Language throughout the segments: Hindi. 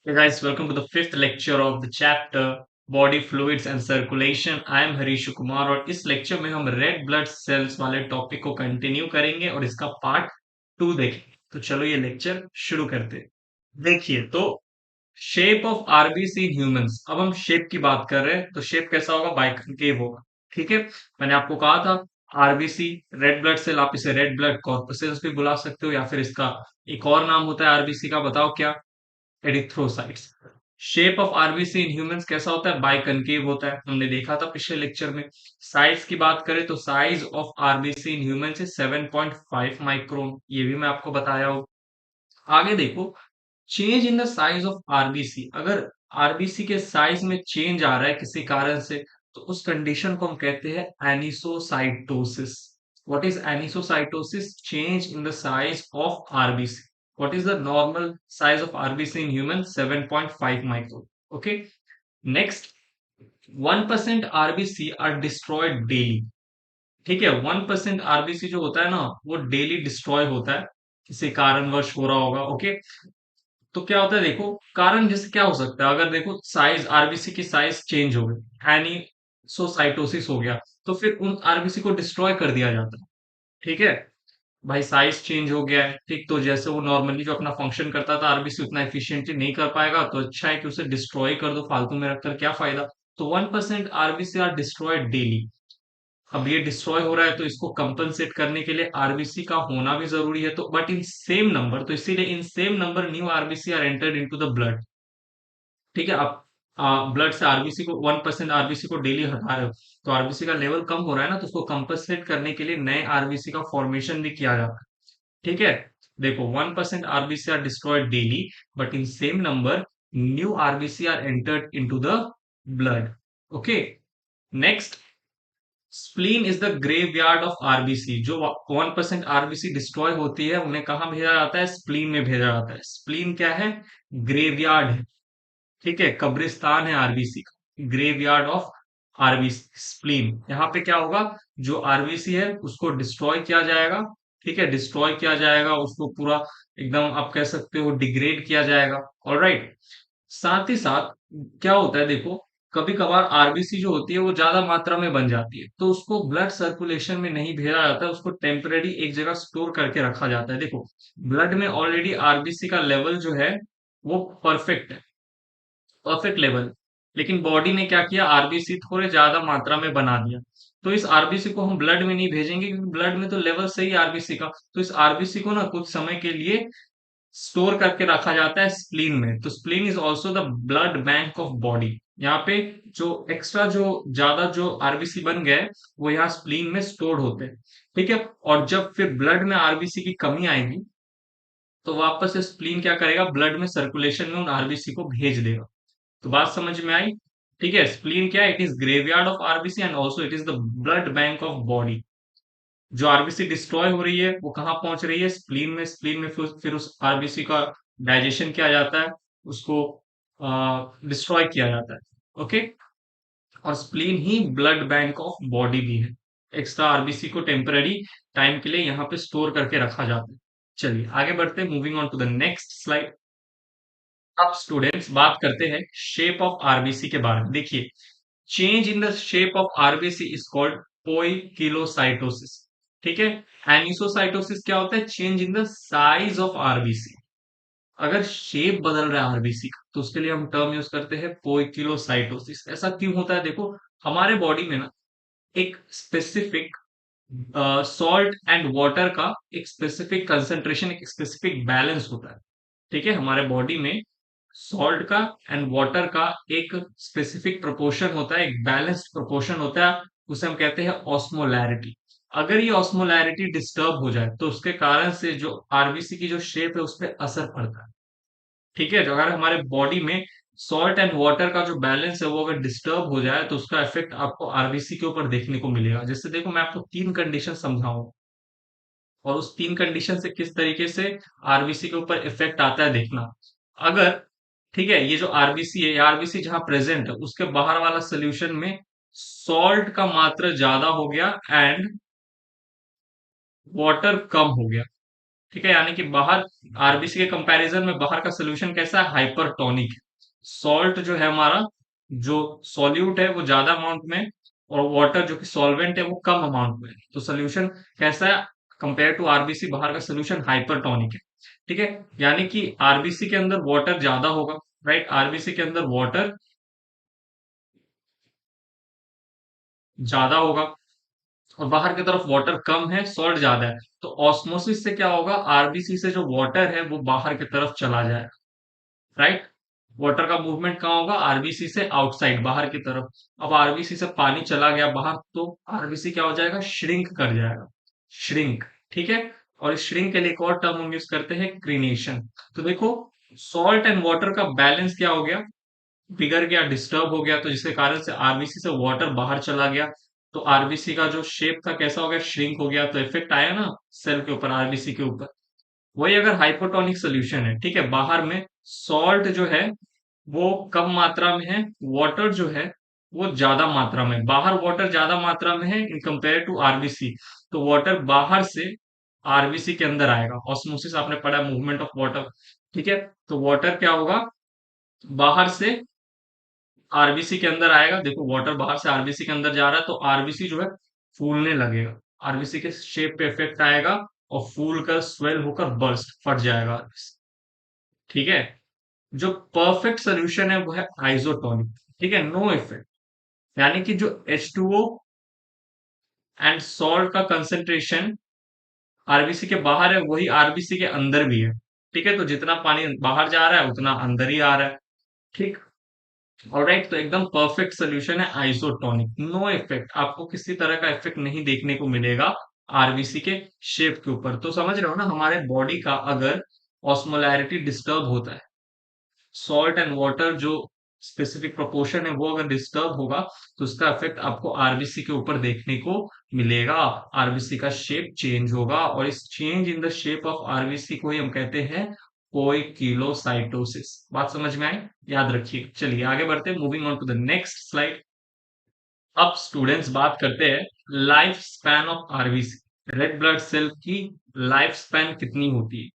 Hey guys, welcome to the fifth lecture of the chapter Body Fluids and Circulation. I am Harish Kumar और इस लेक्चर में हम रेड ब्लड सेल्स वाले टॉपिक को कंटिन्यू करेंगे और इसका पार्ट 2 देखेंगे। तो चलो ये लेक्चर शुरू करते हैं। देखिए तो shape of RBC in humans. अब हम शेप की बात कर रहे हैं तो शेप कैसा होगा? बाइकनकेव होगा। ठीक है, मैंने आपको कहा था आरबीसी रेड ब्लड सेल, आप इसे रेड ब्लड कॉर्पसेल्स भी बुला सकते हो या फिर इसका एक और नाम होता है आरबीसी का, बताओ क्या? Erythrocytes. Shape of RBC in humans कैसा होता है? बाइकनकेव होता है, हमने देखा था पिछले लेक्चर में। साइज की बात करें तो size of RBC in humans is 7.5 micron, ये भी मैं आपको बताया हूँ। आगे देखो, change in the size of RBC. अगर आरबीसी के साइज में चेंज आ रहा है किसी कारण से, तो उस कंडीशन को हम कहते हैं anisocytosis. What is anisocytosis? Change in the size of RBC. What is the normal size of RBC in human? 7.5 micron. Okay, next, 1% RBC are destroyed daily. ठीक है, 1% आरबीसी जो होता है ना, वो डेली डिस्ट्रॉय होता है, किसी कारणवश हो रहा होगा। ओके, तो क्या होता है देखो, कारण जैसे क्या हो सकता है? अगर देखो साइज आरबीसी की साइज चेंज हो गई, एनिसोसाइटोसिस हो गया, तो फिर उन आरबीसी को डिस्ट्रॉय कर दिया जाता है। ठीक है भाई, साइज चेंज हो गया है, ठीक, तो जैसे वो नॉर्मली जो अपना फंक्शन करता था आरबीसी उतना एफिशिएंटली नहीं कर पाएगा, तो अच्छा है कि उसे डिस्ट्रॉय कर दो, फालतू में रखकर क्या फायदा। तो 1% आरबीसी आर डिस्ट्रॉयड डेली। अब ये डिस्ट्रॉय हो रहा है तो इसको कंपनसेट करने के लिए आरबीसी का होना भी जरूरी है, तो बट इन सेम नंबर, तो इसीलिए in same number new RBC are entered into the blood. ठीक है, आप ब्लड से आरबीसी को 1% आरबीसी को डेली हटा रहे हो, तो आरबीसी का लेवल कम हो रहा है ना, तो उसको कंपनसेट करने के लिए नए आरबीसी का फॉर्मेशन भी किया जाता है। ठीक है, देखो 1% RBC are destroyed daily, but in same number new RBC are entered into the blood. Okay, next, spleen is the graveyard of RBC. जो 1% आरबीसी डिस्ट्रॉय होती है उन्हें कहाँ भेजा जाता है? स्प्लीन में भेजा जाता है। स्प्लीन क्या है? ग्रेवयार्ड है। ठीक है, कब्रिस्तान है आरबीसी का, ग्रेवयार्ड ऑफ आरबीसी स्प्लीन। यहाँ पे क्या होगा? जो आरबीसी है उसको डिस्ट्रॉय किया जाएगा। ठीक है, डिस्ट्रॉय किया जाएगा, उसको पूरा एकदम आप कह सकते हो डिग्रेड किया जाएगा। ऑलराइट, साथ ही साथ क्या होता है देखो, कभी कभार आरबीसी जो होती है वो ज्यादा मात्रा में बन जाती है, तो उसको ब्लड सर्कुलेशन में नहीं भेजा जाता है, उसको टेम्परेरी एक जगह स्टोर करके रखा जाता है। देखो, ब्लड में ऑलरेडी आरबीसी का लेवल जो है वो परफेक्ट है, परफेक्ट लेवल, लेकिन बॉडी ने क्या किया? आरबीसी थोड़े ज्यादा मात्रा में बना दिया। तो इस आरबीसी को हम ब्लड में नहीं भेजेंगे, क्योंकि ब्लड में तो लेवल सही है आरबीसी का। तो इस आरबीसी को ना कुछ समय के लिए स्टोर करके रखा जाता है स्प्लीन में। तो spleen is also the blood bank of body. यहाँ पे जो एक्स्ट्रा जो ज्यादा जो आरबीसी बन गए, वो यहाँ स्प्लीन में स्टोर होते हैं। ठीक है, और जब फिर ब्लड में आरबीसी की कमी आएगी, तो वापस से स्प्लीन क्या करेगा? ब्लड में सर्कुलेशन में उन आरबीसी को भेज देगा। तो बात समझ में आई? ठीक है, स्प्लीन क्या है? It is graveyard of RBC and also it is the blood bank of body. जो आरबीसी डिस्ट्रॉय हो रही है वो कहाँ पहुंच रही है? स्प्लीन में। स्प्लीन में फिर उस आरबीसी का डाइजेशन किया जाता है, उसको डिस्ट्रॉय किया जाता है। ओके, और spleen he blood bank of body भी है। एक्स्ट्रा आरबीसी को टेम्पररी टाइम के लिए यहाँ पे स्टोर करके रखा जाता है। चलिए आगे बढ़ते हैं, moving on to the next slide. अब स्टूडेंट्स बात करते हैं शेप ऑफ आरबीसी के बारे में। देखिए, change in the shape of RBC is called poikilocytosis. ठीक है, एनिसोसाइटोसिस क्या होता है? Change in the size of RBC. अगर शेप बदल रहा है आरबीसी का, तो उसके लिए हम टर्म यूज करते हैं पोइकिलोसाइटोसिस। ऐसा क्यों होता है? देखो, हमारे बॉडी में ना एक स्पेसिफिक सॉल्ट एंड वाटर का एक स्पेसिफिक कंसंट्रेशन, एक स्पेसिफिक बैलेंस होता है। ठीक है, हमारे बॉडी में सॉल्ट का एंड वाटर का एक स्पेसिफिक प्रोपोर्शन होता है, एक बैलेंस्ड प्रोपोर्शन होता है, उसे हम कहते हैं ऑस्मोलैरिटी। अगर ये ऑस्मोलैरिटी डिस्टर्ब हो जाए, तो उसके कारण से जो आरबीसी की जो शेप है उस पर असर पड़ता है। ठीक है, तो अगर हमारे बॉडी में सॉल्ट एंड वाटर का जो बैलेंस है वो अगर डिस्टर्ब हो जाए, तो उसका इफेक्ट आपको आरबीसी के ऊपर देखने को मिलेगा। जैसे देखो, मैं आपको तीन कंडीशन समझाऊं, और उस तीन कंडीशन से किस तरीके से आरबीसी के ऊपर इफेक्ट आता है देखना। अगर, ठीक है, ये जो आरबीसी है, ये आरबीसी जहां प्रेजेंट है उसके बाहर वाला सोल्यूशन में सॉल्ट का मात्रा ज्यादा हो गया एंड वाटर कम हो गया। ठीक है, यानी कि बाहर आरबीसी के कंपैरिजन में बाहर का सोल्यूशन कैसा है, हाइपरटोनिक। सॉल्ट जो है हमारा, जो सॉल्यूट है वो ज्यादा अमाउंट में, और वाटर जो कि सॉल्वेंट है वो कम अमाउंट में। तो सोल्यूशन कैसा है कंपेयर टू आरबीसी, बाहर का सोल्यूशन हाइपरटोनिक है। ठीक है, यानी कि आरबीसी के अंदर वाटर ज्यादा होगा, राइट, आरबीसी के अंदर वाटर ज्यादा होगा, और बाहर की तरफ वाटर कम है, सॉल्ट ज्यादा है। तो ऑस्मोसिस से क्या होगा, आरबीसी से जो वाटर है वो बाहर की तरफ चला जाएगा, राइट। वाटर का मूवमेंट कहाँ होगा, आरबीसी से आउटसाइड, बाहर की तरफ। अब आरबीसी से पानी चला गया बाहर, तो आरबीसी क्या हो जाएगा, श्रिंक कर जाएगा, श्रिंक। ठीक है, और इस श्रिंक के लिए एक और टर्म हम यूज करते हैं, क्रीनेशन। तो देखो, सॉल्ट एंड वाटर का बैलेंस क्या हो गया, बिगड़ गया, डिस्टर्ब हो गया, तो जिसके कारण से आरबीसी से वाटर बाहर चला गया। तो आरबीसी का जो शेप था कैसा हो गया, श्रिंक हो गया। तो इफेक्ट आया ना सेल के ऊपर, आरबीसी के ऊपर। वही अगर हाइपोटोनिक सोल्यूशन है, ठीक है, बाहर में सॉल्ट जो है वो कम मात्रा में है, वाटर जो है वो ज्यादा मात्रा में, बाहर वाटर ज्यादा मात्रा में है इन कंपेयर टू आरबीसी। तो वाटर बाहर से आरबीसी के अंदर आएगा, ऑस्मोसिस आपने पढ़ा, मूवमेंट ऑफ वाटर। ठीक है, तो वाटर क्या होगा, बाहर से आरबीसी के अंदर आएगा। देखो, वाटर बाहर से आरबीसी के अंदर जा रहा है, तो आरबीसी जो है फूलने लगेगा, आरबीसी के शेप पे इफेक्ट आएगा, और फूल कर स्वेल होकर बर्स्ट, फट जाएगा RBC। ठीक है, जो परफेक्ट सोल्यूशन है वो है आइसोटोनिक। ठीक है, नो इफेक्ट, यानी कि जो H2O एंड सॉल्ट का कंसेंट्रेशन आरबीसी के बाहर है वही आरबीसी के अंदर भी है। ठीक है, तो जितना पानी बाहर जा रहा है उतना अंदर ही आ रहा है। ठीक, ऑलराइट, तो एकदम परफेक्ट सोल्यूशन है आइसोटोनिक, नो इफेक्ट, आपको किसी तरह का इफेक्ट नहीं देखने को मिलेगा आरबीसी के शेप के ऊपर। तो समझ रहे हो ना, हमारे बॉडी का अगर ऑस्मोलैरिटी डिस्टर्ब होता है, सॉल्ट एंड वाटर जो स्पेसिफिक प्रोपोर्शन है वो अगर डिस्टर्ब होगा, तो उसका इफेक्ट आपको आरबीसी के ऊपर देखने को मिलेगा। आरबीसी का शेप चेंज होगा, और इस change in the shape of RBC को ही हम कहते हैं कोइकिलोसाइटोसिस। बात समझ में आई, याद रखिए। चलिए आगे बढ़ते हैं, moving on to the next slide. अब स्टूडेंट्स बात करते हैं life span of RBC. Red blood cell की लाइफ स्पैन कितनी होती है।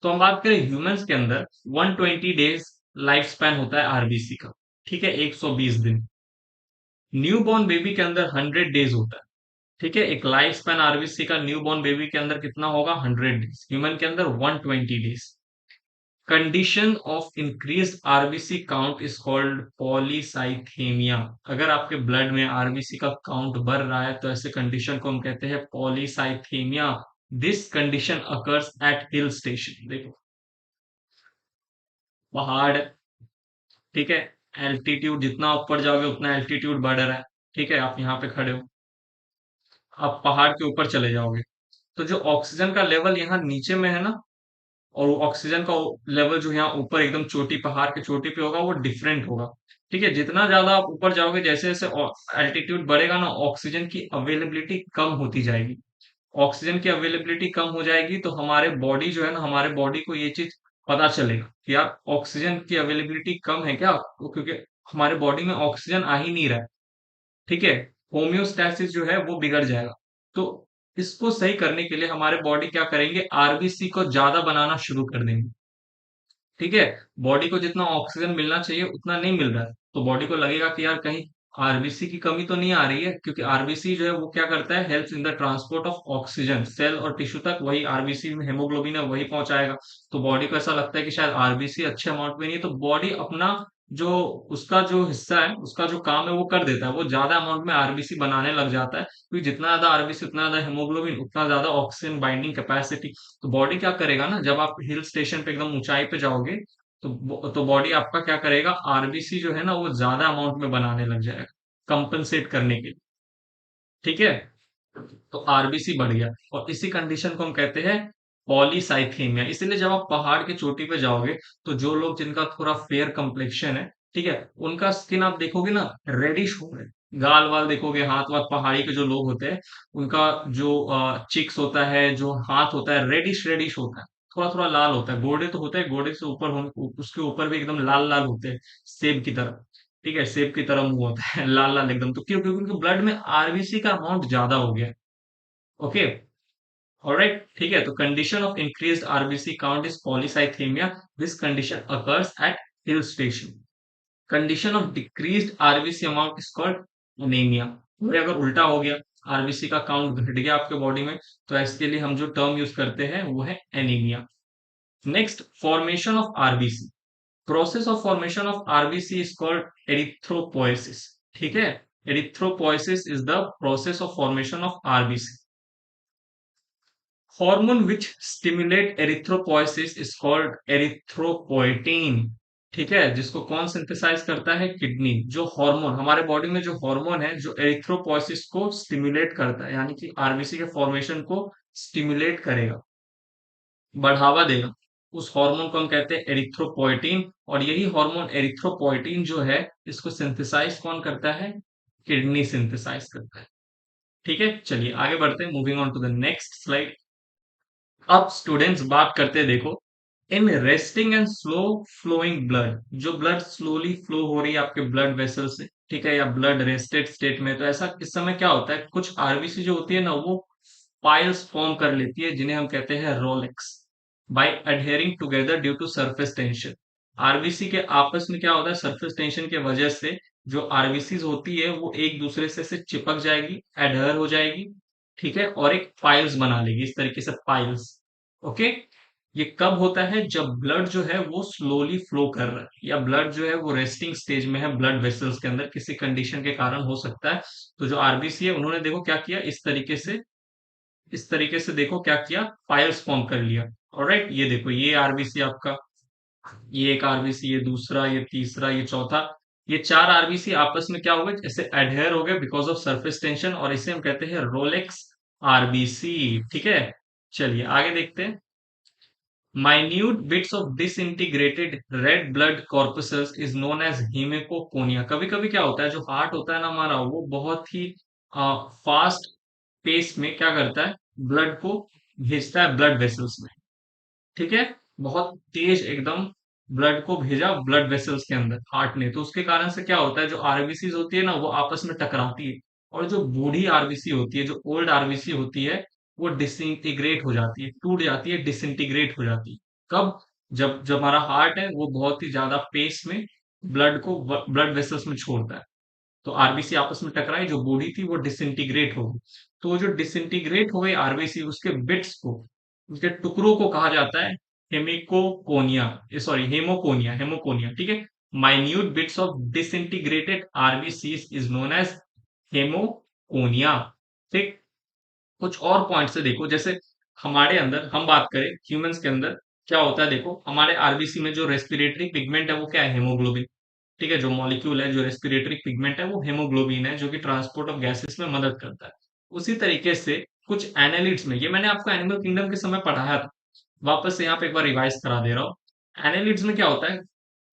तो हम बात करें ह्यूमंस के अंदर 120 डेज लाइफ स्पैन होता है आरबीसी का। ठीक है, 120 दिन। न्यूबॉर्न बेबी के अंदर 100 डेज होता है। ठीक है, एक लाइफ स्पैन आरबीसी का न्यूबॉर्न बेबी के अंदर कितना होगा, 100 डेज। ह्यूमन के अंदर 120 days. Condition of increase RBC count is called polycythaemia. अगर आपके ब्लड में आरबीसी का काउंट बढ़ रहा है तो ऐसे कंडीशन को हम कहते हैं polycythaemia. This condition occurs at hill station. देखो, पहाड़, ठीक है, एल्टीट्यूड जितना ऊपर जाओगे उतना एल्टीट्यूड बढ़ रहा है। ठीक है, आप यहाँ पे खड़े हो, आप पहाड़ के ऊपर चले जाओगे, तो जो ऑक्सीजन का लेवल यहाँ नीचे में है ना, और वो ऑक्सीजन का लेवल जो यहाँ ऊपर एकदम चोटी, पहाड़ के चोटी पे होगा, वो डिफरेंट होगा। ठीक है, जितना ज्यादा आप ऊपर जाओगे, जैसे जैसे एल्टीट्यूड बढ़ेगा ना, ऑक्सीजन की अवेलेबिलिटी कम होती जाएगी। ऑक्सीजन की अवेलेबिलिटी कम हो जाएगी, तो हमारे बॉडी जो है ना, हमारे बॉडी को ये चीज पता चलेगा कि यार ऑक्सीजन की अवेलेबिलिटी कम है क्या, वो क्योंकि हमारे बॉडी में ऑक्सीजन आ ही नहीं रहा है। ठीक है, होम्योस्टैसिस जो है वो बिगड़ जाएगा। तो इसको सही करने के लिए हमारे बॉडी क्या करेंगे, आरबीसी को ज्यादा बनाना शुरू कर देंगे। ठीक है, बॉडी को जितना ऑक्सीजन मिलना चाहिए उतना नहीं मिल रहा है, तो बॉडी को लगेगा कि यार कहीं आरबीसी की कमी तो नहीं आ रही है, क्योंकि आरबीसी जो है वो क्या करता है, helps in the transport of oxygen cell और टिश्यू तक, वही आरबीसी में हेमोग्लोबिन है वही पहुंचाएगा। तो बॉडी को ऐसा लगता है कि शायद आरबीसी अच्छे अमाउंट में नहीं है, तो बॉडी अपना जो उसका जो हिस्सा है, उसका जो काम है वो कर देता है, वो ज्यादा अमाउंट में आरबीसी बनाने लग जाता है, क्योंकि जितना ज्यादा आरबीसी उतना ज्यादा हेमोग्लोबिन उतना ज्यादा ऑक्सीजन बाइंडिंग कैपेसिटी। तो बॉडी क्या करेगा ना, जब आप हिल स्टेशन पे एकदम ऊंचाई पे जाओगे, तो बॉडी आपका क्या करेगा, आरबीसी जो है ना वो ज्यादा अमाउंट में बनाने लग जाएगा, कंपनसेट करने के लिए। ठीक है, तो आरबीसी बढ़ गया, और इसी कंडीशन को हम कहते हैं पॉलीसाइथेमिया। इसलिए जब आप पहाड़ की चोटी पे जाओगे, तो जो लोग जिनका थोड़ा फेयर कंप्लेक्शन है, ठीक है, उनका स्किन आप देखोगे ना रेडिश हो रहा है, गाल वाल देखोगे, हाथ वाथ, पहाड़ी के जो लोग होते हैं उनका जो चिक्स होता है, जो हाथ होता है, रेडिश रेडिश होता है, थोड़ा थोड़ा लाल होता है। गोडे तो होते हैं, गोडे से ऊपर उसके ऊपर भी एकदम लाल लाल होते हैं, सेब की तरह। ठीक है, सेब की तरह मुंह होता है लाल लाल एकदम। तो क्यों, क्योंकि उनके ब्लड में आरबीसी का अमाउंट ज्यादा हो गया। ओके, ऑलराइट, ठीक है। तो condition of increased RBC count is polycythaemia. This condition occurs at hill station. Condition of decreased RBC amount is called anaemia. और अगर उल्टा हो गया, आरबीसी का काउंट घट गया आपके बॉडी में, तो इसके लिए हम जो टर्म यूज करते हैं वो है anaemia. Next, formation of RBC. Process of formation of RBC is called erythropoiesis. ठीक है, erythropoiesis is the process of formation of RBC. Hormone which stimulate erythropoiesis is called erythropoietin. ठीक है, जिसको कौन सिंथेसाइज करता है? किडनी। जो हार्मोन हमारे बॉडी में, जो हार्मोन है जो एरिथ्रोपोएसिस को स्टिमुलेट करता है, यानी कि आरबीसी के फॉर्मेशन को स्टिमुलेट करेगा, बढ़ावा देगा, उस हार्मोन को हम कहते हैं एरिथ्रोपोएटिन। और यही हार्मोन एरिथ्रोपोएटिन जो है, इसको सिंथेसाइज कौन करता है? किडनी सिंथेसाइज करता है। ठीक है, चलिए आगे बढ़ते हैं, moving on to the next slide. अब स्टूडेंट्स बात करते हैं, देखो, in resting and slow flowing blood, जो ब्लड स्लोली फ्लो हो रही है आपके ब्लड वेसल से, ठीक है, या ब्लड रेस्टेड स्टेट में, तो ऐसा इस समय क्या होता है, कुछ आरबीसी जो होती है ना, वो पाइल्स फॉर्म कर लेती है, जिन्हें हम कहते हैं rouleaux, by adhering together due to surface tension. RBC के आपस में क्या होता है, सरफेस टेंशन के वजह से जो आरबीसी होती है वो एक दूसरे से चिपक जाएगी, एडहर हो जाएगी, ठीक है, और एक पाइल्स बना लेगी, इस तरीके से पाइल्स। ओके, ये कब होता है? जब ब्लड जो है वो स्लोली फ्लो कर रहा है, या ब्लड जो है वो रेस्टिंग स्टेज में है ब्लड वेसल्स के अंदर, किसी कंडीशन के कारण हो सकता है। तो जो आरबीसी है, उन्होंने देखो क्या किया, इस तरीके से देखो क्या किया, पाइल्स फॉर्म कर लिया। ऑलराइट, ये देखो, ये आरबीसी आपका, ये एक आरबीसी, ये दूसरा, ये तीसरा, ये चौथा, ये चार आरबीसी आपस में क्या हो गए, जैसे एडहेयर हो गए बिकॉज ऑफ सरफेस टेंशन, और इसे हम कहते हैं रोलेक्स आरबीसी। ठीक है, चलिए आगे देखते हैं। Minute bits of disintegrated red blood corpuscles is known as haemoconia. कभी कभी क्या होता है, जो हार्ट होता है ना हमारा, वो बहुत ही फास्ट पेस में क्या करता है, ब्लड को भेजता है ब्लड वेसल्स में। ठीक है, बहुत तेज एकदम ब्लड को भेजा ब्लड वेसल्स के अंदर हार्ट ने, तो उसके कारण से क्या होता है, जो आरबीसी होती है ना, वो आपस में टकराती है, और जो बूढ़ी आरबीसी होती है, जो ओल्ड आरबीसी होती है, वो डिसइंटीग्रेट हो जाती है, टूट जाती है, डिसइंटीग्रेट हो जाती है। कब? जब जब हमारा हार्ट है वो बहुत ही ज्यादा पेस में ब्लड को ब्लड वेसल्स में छोड़ता है, तो आरबीसी आपस में टकराई, जो बूढ़ी थी वो डिसइंटीग्रेट हो गई। तो वो जो डिसइंटीग्रेट हो गई आरबीसी, उसके बिट्स को, उसके टुकड़ों को कहा जाता है हेमिकोकोनिया, सॉरी हेमोकोनिया, हेमोकोनिया। ठीक है, minute bits of disintegrated RBC is known as haemoconia. ठीक, कुछ और पॉइंट से देखो, जैसे हमारे अंदर हम बात करें ह्यूमंस के अंदर क्या होता है, देखो हमारे आरबीसी में जो रेस्पिरेटरी पिगमेंट है वो क्या है, हेमोग्लोबिन। ठीक है, जो मॉलिक्यूल है, जो रेस्पिरेटरी पिगमेंट है, वो हेमोग्लोबिन है, जो कि ट्रांसपोर्ट ऑफ गैसेस में मदद करता है। उसी तरीके से कुछ एनालिड्स में, ये मैंने आपको एनिमल किंगडम के समय पढ़ाया था, वापस से यहाँ पे एक बार रिवाइज करा दे रहा हूँ। एनालिड्स में क्या होता है,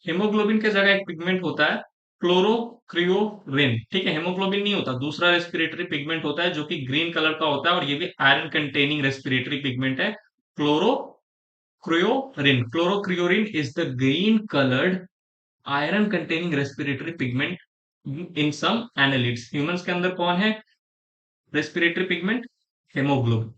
हेमोग्लोबिन के जगह एक पिगमेंट होता है क्लोरोक्रियोरिन। ठीक है, हेमोग्लोबिन नहीं होता, दूसरा रेस्पिरेटरी पिगमेंट होता है जो कि ग्रीन कलर का होता है, और ये भी आयरन कंटेनिंग रेस्पिरेटरी पिगमेंट है, chlorocruorin. Chlorocruorin is the green coloured iron containing respiratory pigment in some annelids. Humans के अंदर कौन है रेस्पिरेटरी पिगमेंट? हेमोग्लोबिन।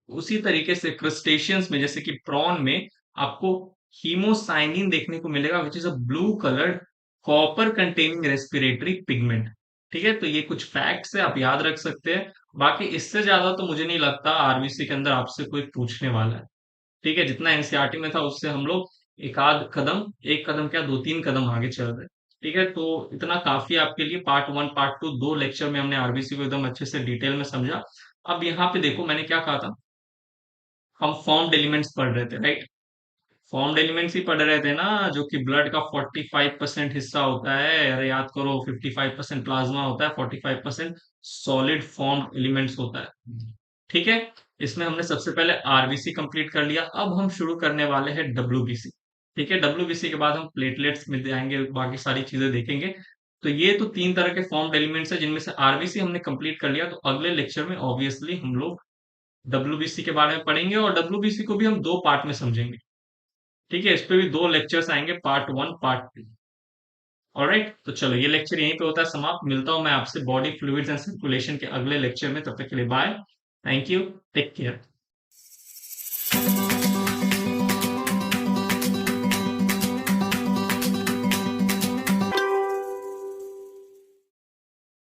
उसी तरीके से क्रस्टेशियंस में, जैसे कि प्रॉन में, आपको हीमोसाइनिन देखने को मिलेगा, which is a blue coloured copper containing respiratory pigment. ठीक है, तो ये कुछ फैक्ट्स है, आप याद रख सकते हैं। बाकी इससे ज्यादा तो मुझे नहीं लगता आरबीसी के अंदर आपसे कोई पूछने वाला है। ठीक है, जितना एनसीईआरटी में था उससे हम लोग एक आध कदम, एक कदम क्या, दो तीन कदम आगे चल रहे हैं। ठीक है, तो इतना काफी है आपके लिए। पार्ट वन पार्ट टू दो लेक्चर में हमने आरबीसी को एकदम अच्छे से डिटेल में समझा। अब यहाँ पे देखो मैंने क्या कहा था, हम फॉर्म्ड एलिमेंट्स पढ़ रहे थे, राइट? फॉर्म्ड एलिमेंट्स ही पढ़ रहे थे ना, जो कि ब्लड का 45% हिस्सा होता है, अरे याद करो, 55% प्लाज्मा होता है, 45% सॉलिड फॉर्म्ड एलिमेंट्स होता है। ठीक है, इसमें हमने सबसे पहले आरबीसी कंप्लीट कर लिया, अब हम शुरू करने वाले हैं डब्ल्यूबीसी। ठीक है, डब्ल्यूबीसी के बाद हम प्लेटलेट्स में जाएंगे, बाकी सारी चीजें देखेंगे। तो ये तो तीन तरह के फॉर्म्ड एलिमेंट्स है, जिनमें से आरबीसी हमने कंप्लीट कर लिया, तो अगले लेक्चर में ऑब्वियसली हम लोग डब्ल्यूबीसी के बारे में पढ़ेंगे, और डब्ल्यूबीसी को भी हम दो पार्ट में समझेंगे। ठीक है, इस पे भी दो लेक्चर्स आएंगे, part one part two. Alright, तो चलो ये लेक्चर यहीं पे होता है समाप्त। मिलता हूं मैं आपसे बॉडी फ्लूइड्स एंड सर्कुलेशन के अगले लेक्चर में, तब तक के लिए bye. Thank you, take care.